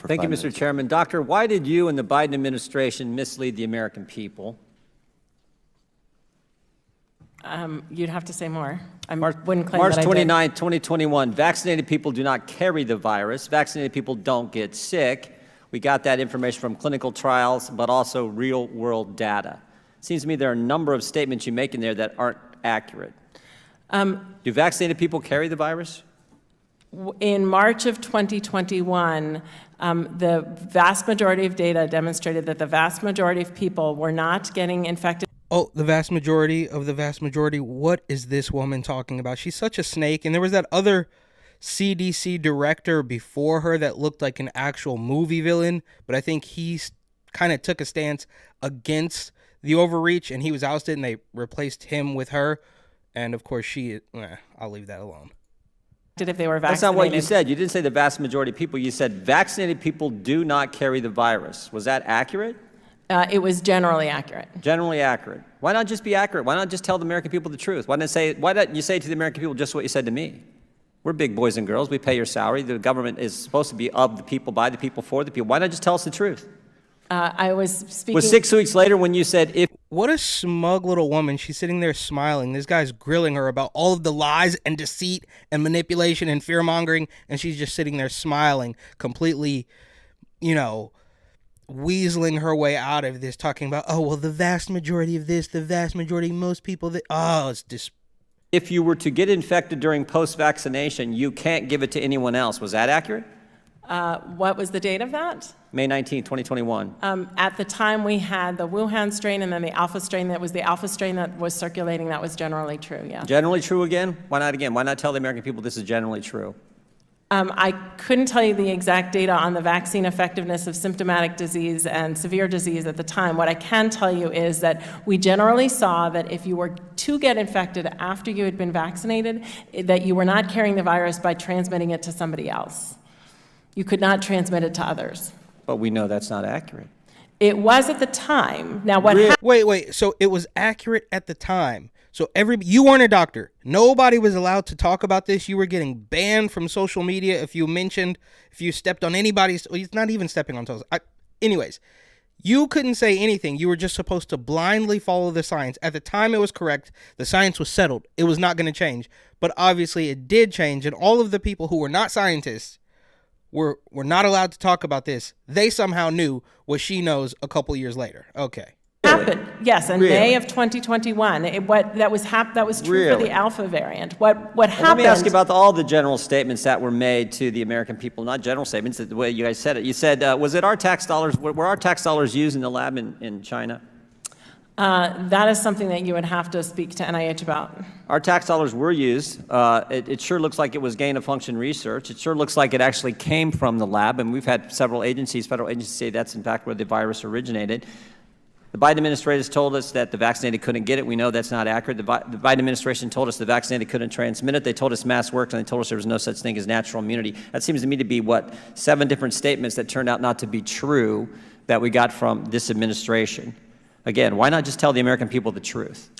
Thank you, Mr. Chairman. Doctor, why did you and the Biden administration mislead the American people? You'd have to say more. I March wouldn't claim that I did. 29, 2021, vaccinated people do not carry the virus. Vaccinated people don't get sick. We got that information from clinical trials, but also real-world data. It seems to me there are a number of statements you make in there that aren't accurate. Do vaccinated people carry the virus? In March of 2021, the vast majority of data demonstrated that the vast majority of people were not getting infected. Oh, the vast majority of the vast majority. What is this woman talking about? She's such a snake. And there was that other CDC director before her that looked like an actual movie villain, but I think he kind of took a stance against the overreach and he was ousted and they replaced him with her. And of course I'll leave that alone. If they were vaccinated. That's not what you said. You didn't say the vast majority of people. You said vaccinated people do not carry the virus. Was that accurate? It was generally accurate. Generally accurate. Why not just be accurate? Why not just tell the American people the truth? Why don't you say to the American people just what you said to me? We're big boys and girls. We pay your salary. The government is supposed to be of the people, by the people, for the people. Why not just tell us the truth? I was speaking. Was 6 weeks later when you said if. What a smug little woman. She's sitting there smiling. This guy's grilling her about all of the lies and deceit and manipulation and fear-mongering, and she's just sitting there smiling, completely, weaseling her way out of this, talking about, oh, well, the vast majority of this, the vast majority, most people, it's just. If you were to get infected during post-vaccination, you can't give it to anyone else. Was that accurate? What was the date of that? May 19, 2021. At the time, we had the Wuhan strain and then the alpha strain. That was the alpha strain that was circulating. That was generally true, yeah. Generally true again? Why not again? Why not tell the American people this is generally true? I couldn't tell you the exact data on the vaccine effectiveness of symptomatic disease and severe disease at the time. What I can tell you is that we generally saw that if you were to get infected after you had been vaccinated, that you were not carrying the virus by transmitting it to somebody else. You could not transmit it to others. But we know that's not accurate. It was at the time. Now, what Wait. So it was accurate at the time. So you weren't a doctor. Nobody was allowed to talk about this. You were getting banned from social media if you stepped on anybody's. Well, it's not even stepping on toes. Anyways, you couldn't say anything. You were just supposed to blindly follow the science. At the time, it was correct. The science was settled. It was not going to change. But obviously, it did change. And all of the people who were not scientists were not allowed to talk about this. They somehow knew what she knows a couple years later. Okay. Happened, yes, in May of 2021. That was true for the alpha variant. What happened? Let me ask you about all the general statements that were made to the American people. Not general statements, the way you guys said it. You said, was it our tax dollars? Were our tax dollars used in the lab in China? That is something that you would have to speak to NIH about. Our tax dollars were used. It sure looks like it was gain-of-function research. It sure looks like it actually came from the lab, and we've had several federal agencies say that's in fact where the virus originated. The Biden administration told us that the vaccinated couldn't get it. We know that's not accurate. The Biden administration told us the vaccinated couldn't transmit it. They told us masks worked, and they told us there was no such thing as natural immunity. That seems to me to be, 7 different statements that turned out not to be true that we got from this administration. Again, why not just tell the American people the truth?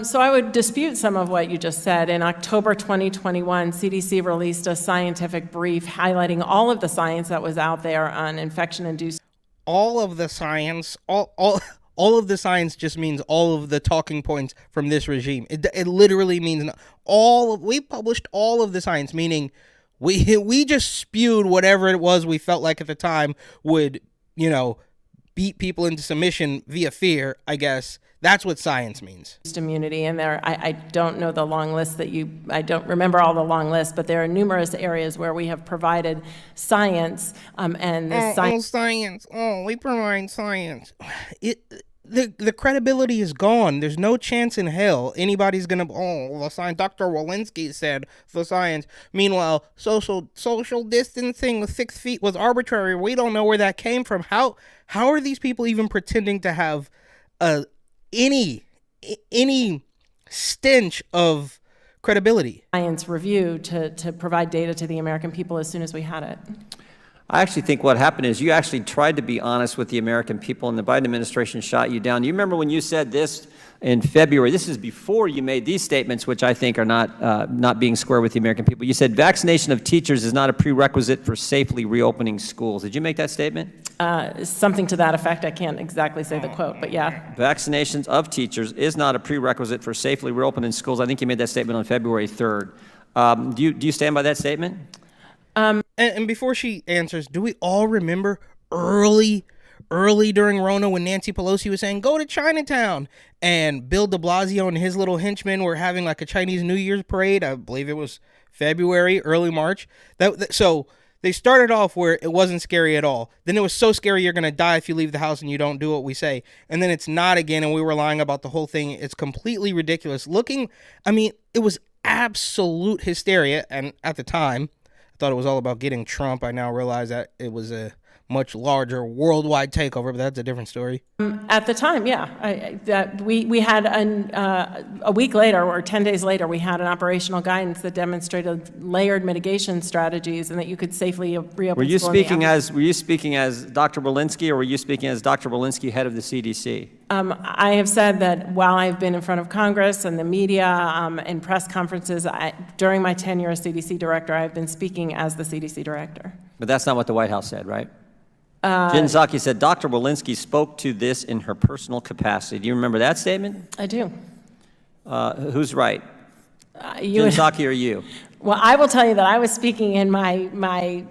So I would dispute some of what you just said. In October 2021, CDC released a scientific brief highlighting all of the science that was out there on infection-induced. All of the science, all of the science just means all of the talking points from this regime. It literally means we published all of the science, meaning we just spewed whatever it was we felt like at the time would, beat people into submission via fear, I guess. That's what science means. Immunity, and I don't know the long list I don't remember all the long lists, but there are numerous areas where we have provided science, and the science. We provide science. The credibility is gone. There's no chance in hell anybody's gonna. The science. Dr. Walensky said the science. Meanwhile, social distancing with 6 feet was arbitrary. We don't know where that came from. How are these people even pretending to have any stench of credibility? Science review to provide data to the American people as soon as we had it. I actually think what happened is you actually tried to be honest with the American people, and the Biden administration shot you down. You remember when you said this in February. This is before you made these statements, which I think are not being square with the American people. You said vaccination of teachers is not a prerequisite for safely reopening schools. Did you make that statement? Something to that effect. I can't exactly say the quote, but yeah. Vaccinations of teachers is not a prerequisite for safely reopening schools. I think you made that statement on February 3rd. Do you stand by that statement? And before she answers, do we all remember early during Rona when Nancy Pelosi was saying, go to Chinatown, and Bill de Blasio and his little henchmen were having like a Chinese New Year's parade? I believe it was February, early March. So they started off where it wasn't scary at all. Then it was so scary you're going to die if you leave the house and you don't do what we say. And then it's not again, and we were lying about the whole thing. It's completely ridiculous. It was absolute hysteria, and at the time, I thought it was all about getting Trump. I now realize that it was a much larger worldwide takeover, but that's a different story. At the time, yeah. We had a week later or 10 days later, we had an operational guidance that demonstrated layered mitigation strategies and that you could safely reopen. Were you speaking as Dr. Walensky, or were you speaking as Dr. Walensky, head of the CDC? I have said that while I've been in front of Congress and the media and press conferences, during my tenure as CDC director, I've been speaking as the CDC director. But that's not what the White House said, right? Jen Psaki said Dr. Walensky spoke to this in her personal capacity. Do you remember that statement? I do. Who's right? Jen Psaki or you? Well, I will tell you that I was speaking in my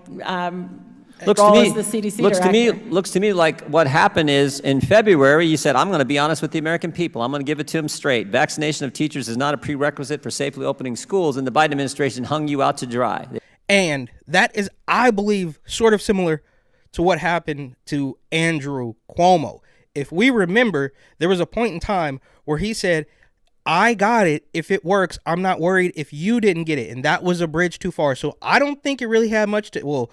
Looks role to me, as the CDC director. Looks to me like what happened is in February you said, I'm going to be honest with the American people. I'm going to give it to them straight. Vaccination of teachers is not a prerequisite for safely opening schools, and the Biden administration hung you out to dry. And that is, I believe, sort of similar to what happened to Andrew Cuomo. If we remember, there was a point in time where he said, I got it. If it works, I'm not worried if you didn't get it. And that was a bridge too far. So I don't think it really had much to,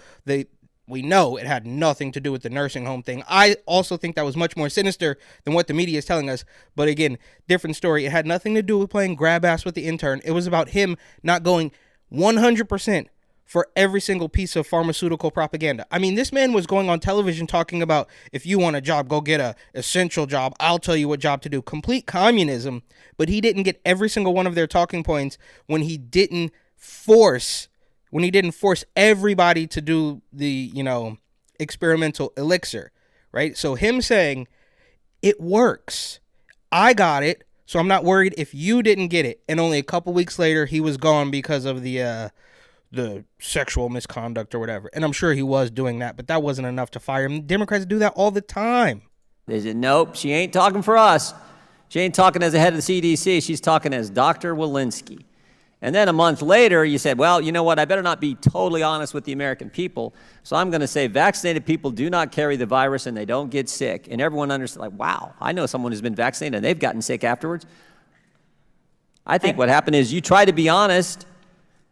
we know it had nothing to do with the nursing home thing. I also think that was much more sinister than what the media is telling us. But again, different story. It had nothing to do with playing grab ass with the intern. It was about him not going 100% for every single piece of pharmaceutical propaganda. I mean, this man was going on television talking about, if you want a job, go get a essential job. I'll tell you what job to do. Complete communism. But he didn't get every single one of their talking points when he didn't force everybody to do the, experimental elixir, right? So him saying, it works. I got it, so I'm not worried if you didn't get it. And only a couple weeks later, he was gone because of the sexual misconduct or whatever. And I'm sure he was doing that, but that wasn't enough to fire him. Democrats do that all the time. They said, nope, she ain't talking for us. She ain't talking as the head of the CDC. She's talking as Dr. Walensky. And then a month later, you said, well, you know what? I better not be totally honest with the American people. So I'm going to say vaccinated people do not carry the virus and they don't get sick. And everyone understands, like, wow, I know someone who's been vaccinated and they've gotten sick afterwards. I think what happened is you tried to be honest,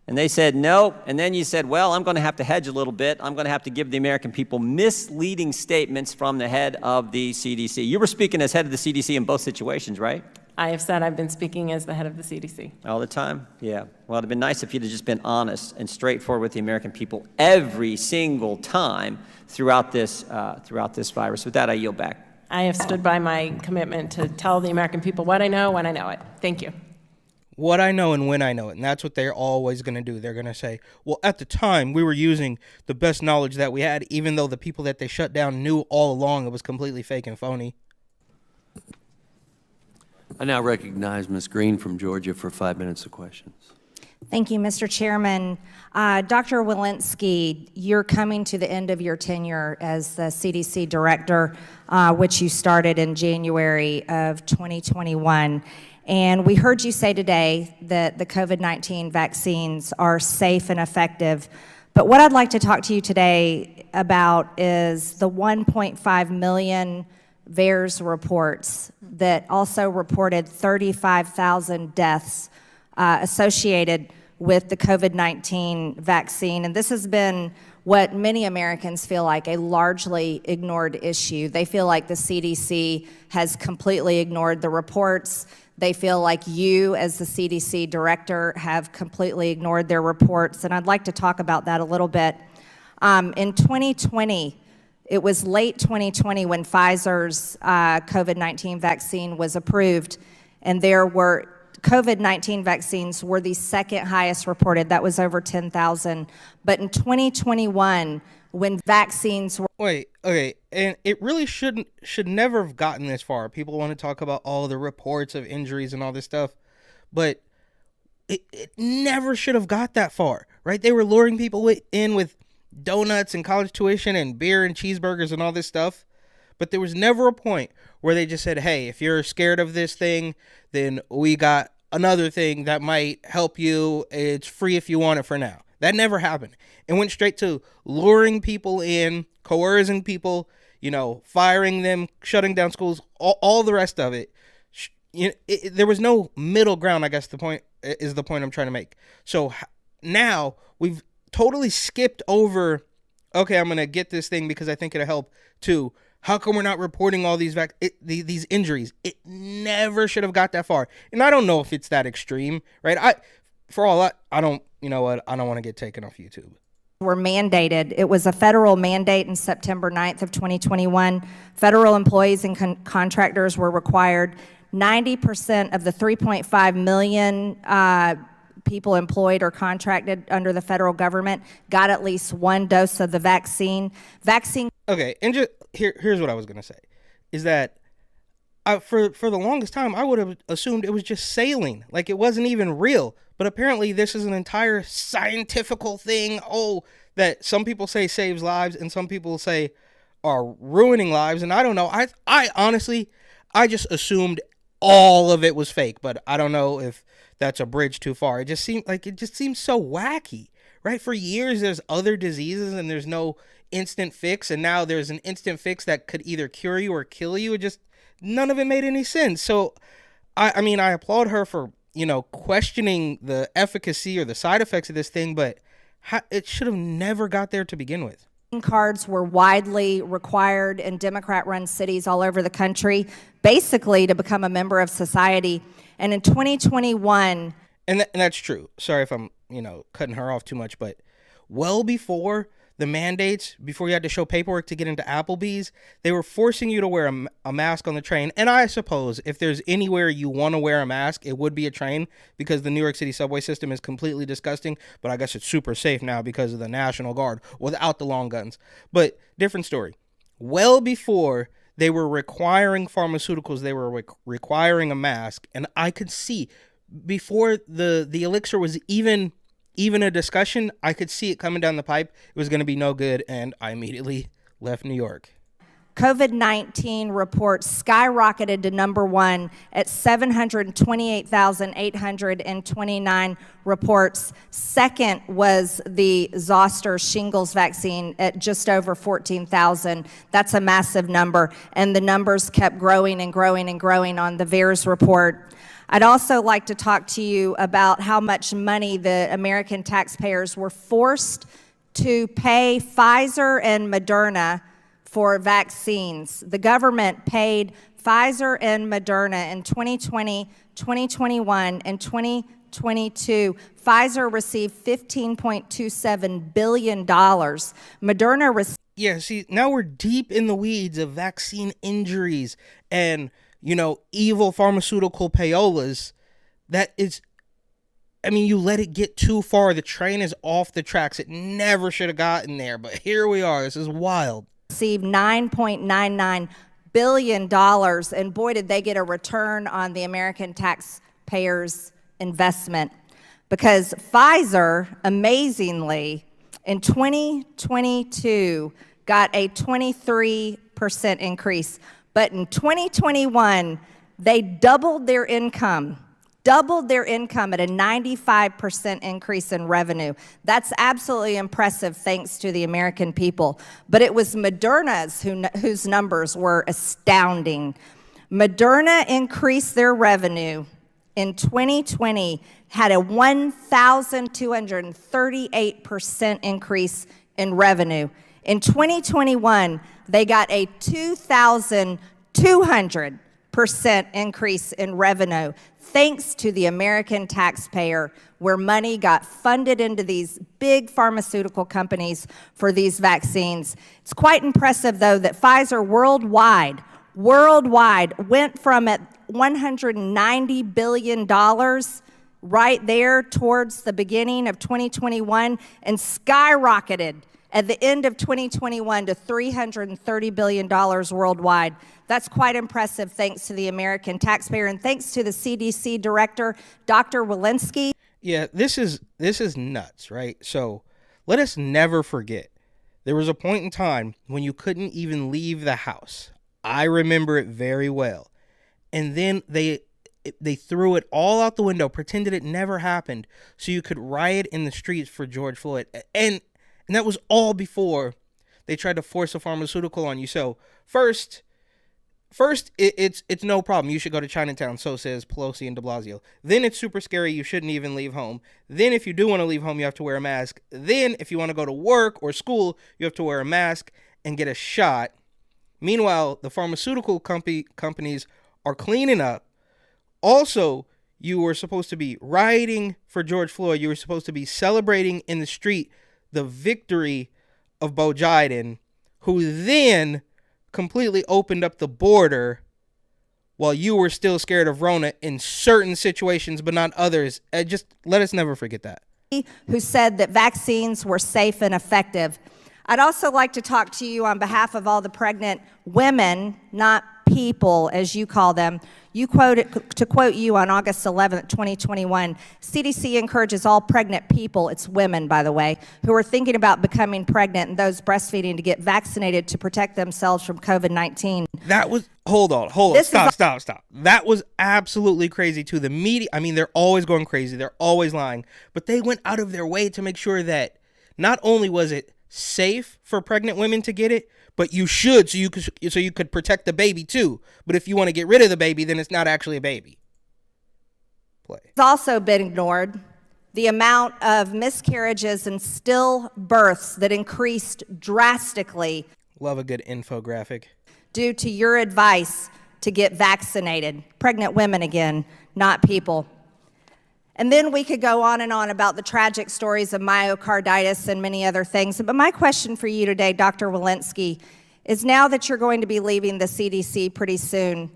and they said no, and then you said, well, I'm going to have to hedge a little bit. I'm going to have to give the American people misleading statements from the head of the CDC. You were speaking as head of the CDC in both situations, right? I have said I've been speaking as the head of the CDC. All the time? Yeah. Well, it'd have been nice if you'd have just been honest and straightforward with the American people every single time throughout this virus. With that, I yield back. I have stood by my commitment to tell the American people what I know when I know it. Thank you. What I know and when I know it. And that's what they're always going to do. They're going to say, well, at the time, we were using the best knowledge that we had, even though the people that they shut down knew all along it was completely fake and phony. I now recognize Ms. Green from Georgia for 5 minutes of questions. Thank you, Mr. Chairman. Dr. Walensky, you're coming to the end of your tenure as the CDC director, which you started in January of 2021. And we heard you say today that the COVID-19 vaccines are safe and effective. But what I'd like to talk to you today about is the 1.5 million VAERS reports that also reported 35,000 deaths associated with the COVID-19 vaccine. And this has been what many Americans feel like a largely ignored issue. They feel like the CDC has completely ignored the reports. They feel like you, as the CDC director, have completely ignored their reports. And I'd like to talk about that a little bit. In 2020, it was late 2020 when Pfizer's COVID-19 vaccine was approved. and there were COVID-19 vaccines were the second highest reported. That was over 10,000. But in 2021, when vaccines were... Wait, okay, and it really should never have gotten this far. People want to talk about all the reports of injuries and all this stuff, but it never should have got that far, right? They were luring people in with donuts and college tuition and beer and cheeseburgers and all this stuff, but there was never a point where they just said, hey, if you're scared of this thing, then we got another thing that might help you. It's free if you want it for now. That never happened. It went straight to luring people in, coercing people, firing them, shutting down schools, all the rest of it. There was no middle ground, I guess the point I'm trying to make. So now we've totally skipped over, okay, I'm going to get this thing because I think it'll help, to how come we're not reporting all these these injuries? It never should have got that far. And I don't know if it's that extreme, right? I don't want to get taken off YouTube. Were mandated. It was a federal mandate in September 9th of 2021. Federal employees and contractors were required. 90% of the 3.5 million people employed or contracted under the federal government got at least one dose of the vaccine. Okay, and just here's what I was going to say, is that for the longest time, I would have assumed it was just sailing, like it wasn't even real. But apparently this is an entire scientifical thing, that some people say saves lives and some people say are ruining lives. And I don't know. I honestly, I just assumed all of it was fake, but I don't know if that's a bridge too far. It just seems so wacky, right? For years, there's other diseases and there's no instant fix. And now there's an instant fix that could either cure you or kill you. None of it made any sense. So, I mean, I applaud her for, questioning the efficacy or the side effects of this thing, but it should have never got there to begin with. Cards were widely required in Democrat-run cities all over the country, basically to become a member of society. And in 2021... And that's true. Sorry if I'm, cutting her off too much, but well before the mandates, before you had to show paperwork to get into Applebee's, they were forcing you to wear a mask on the train. And I suppose if there's anywhere you want to wear a mask, it would be a train, because the New York City subway system is completely disgusting. But I guess it's super safe now because of the National Guard without the long guns. But different story. Well before they were requiring pharmaceuticals, they were requiring a mask. And I could see before the elixir was even a discussion, I could see it coming down the pipe. It was going to be no good, and I immediately left New York. COVID-19 reports skyrocketed to number one at 728,829 reports. Second was the zoster shingles vaccine at just over 14,000. That's a massive number, and the numbers kept growing and growing and growing on the VAERS report. I'd also like to talk to you about how much money the American taxpayers were forced to pay Pfizer and Moderna for vaccines. The government paid Pfizer and Moderna in 2020, 2021, and 2022. Pfizer received $15.27 billion. Moderna received... Yeah, see, now we're deep in the weeds of vaccine injuries and evil pharmaceutical payolas. That is, you let it get too far. The train is off the tracks. It never should have gotten there, but here we are. This is wild. Received $9.99 billion, and boy, did they get a return on the American taxpayers' investment. Because Pfizer, amazingly, in 2022, got a 23% increase. But in 2021, they doubled their income at a 95% increase in revenue. That's absolutely impressive, thanks to the American people. But it was Moderna's whose numbers were astounding. Moderna increased their revenue in 2020, had a 1,238% increase in revenue. In 2021, they got a 2,200% increase in revenue, thanks to the American taxpayer, where money got funded into these big pharmaceutical companies for these vaccines. It's quite impressive, though, that Pfizer worldwide went from at $190 billion right there towards the beginning of 2021 and skyrocketed at the end of 2021 to $330 billion worldwide. That's quite impressive thanks to the American taxpayer and thanks to the CDC director, Dr. Walensky. Yeah, this is nuts, right? So let us never forget, there was a point in time when you couldn't even leave the house. I remember it very well. And then they threw it all out the window, pretended it never happened, so you could riot in the streets for George Floyd. And that was all before they tried to force a pharmaceutical on you. So first, it's no problem. You should go to Chinatown, so says Pelosi and de Blasio. Then it's super scary. You shouldn't even leave home. Then if you do want to leave home, you have to wear a mask. Then if you want to go to work or school, you have to wear a mask and get a shot. Meanwhile, the pharmaceutical companies are cleaning up. Also, you were supposed to be rioting for George Floyd. You were supposed to be celebrating in the street the victory of Bo Jiden, who then completely opened up the border while you were still scared of Rona in certain situations, but not others. Just let us never forget that. Who said that vaccines were safe and effective. I'd also like to talk to you on behalf of all the pregnant women, not people, as you call them. To quote you on August 11th, 2021, CDC encourages all pregnant people, it's women, by the way, who are thinking about becoming pregnant and those breastfeeding to get vaccinated to protect themselves from COVID-19. That was, hold on. Stop. That was absolutely crazy too. The media, I mean, they're always going crazy. They're always lying. But they went out of their way to make sure that not only was it safe for pregnant women to get it, but you should, so you could protect the baby too. But if you want to get rid of the baby, then it's not actually a baby. Play. It's also been ignored the amount of miscarriages and stillbirths that increased drastically. Love a good infographic. Due to your advice to get vaccinated. Pregnant women again, not people. And then we could go on and on about the tragic stories of myocarditis and many other things. But my question for you today, Dr. Walensky, is now that you're going to be leaving the CDC pretty soon,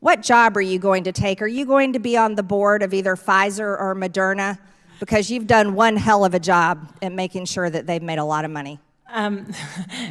what job are you going to take? Are you going to be on the board of either Pfizer or Moderna? Because you've done one hell of a job at making sure that they've made a lot of money. And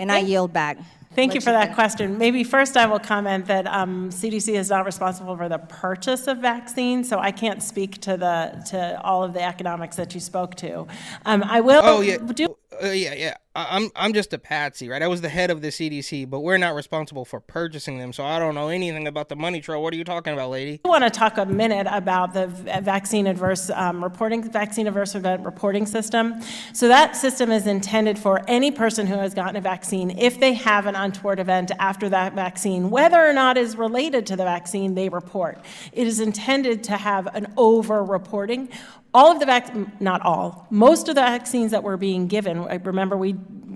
I yield back. Thank you for that question. Maybe first I will comment that CDC is not responsible for the purchase of vaccines, so I can't speak to all of the economics that you spoke to. I will. Oh yeah. I'm just a patsy, right? I was the head of the CDC, but we're not responsible for purchasing them, so I don't know anything about the money trail. What are you talking about, lady? I want to talk a minute about the vaccine adverse event reporting system. So that system is intended for any person who has gotten a vaccine, if they have an untoward event after that vaccine, whether or not is related to the vaccine, they report. It is intended to have an over-reporting. All of the not all, most of the vaccines that were being given, remember we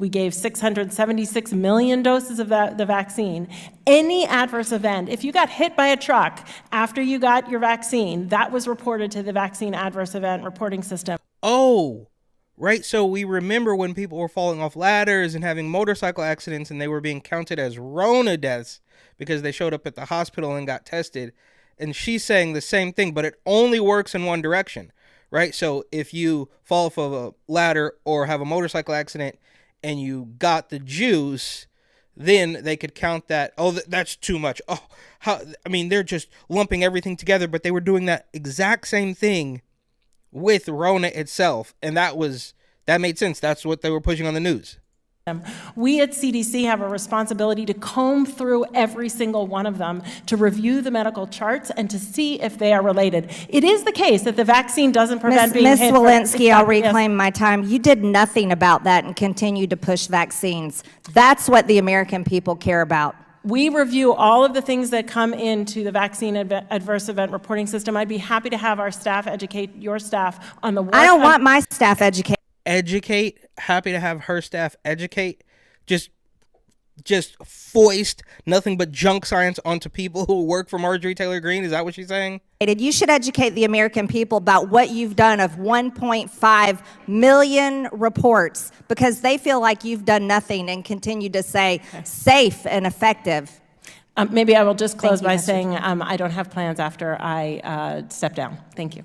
gave 676 million doses of the vaccine. Any adverse event, if you got hit by a truck after you got your vaccine, that was reported to the vaccine adverse event reporting system. Oh, right. So we remember when people were falling off ladders and having motorcycle accidents and they were being counted as Rona deaths because they showed up at the hospital and got tested. And she's saying the same thing, but it only works in one direction. Right? So if you fall off of a ladder or have a motorcycle accident and you got the juice, then they could count that. Oh, that's too much. Oh, they're just lumping everything together, but they were doing that exact same thing with Rona itself. And that made sense. That's what they were pushing on the news. We at CDC have a responsibility to comb through every single one of them, to review the medical charts and to see if they are related. It is the case that the vaccine doesn't prevent being hit. Ms. Walensky, I'll reclaim my time. You did nothing about that and continue to push vaccines. That's what the American people care about. We review all of the things that come into the vaccine adverse event reporting system. I'd be happy to have our staff educate your staff on the work. I don't want my staff educated. Educate, happy to have her staff educate, just foist nothing but junk science onto people who work for Marjorie Taylor Greene. Is that what she's saying? You should educate the American people about what you've done of 1.5 million reports, because they feel like you've done nothing and continue to say safe and effective. Maybe I will just close Thank you, by Mr. saying I don't have plans after I step down. Thank you.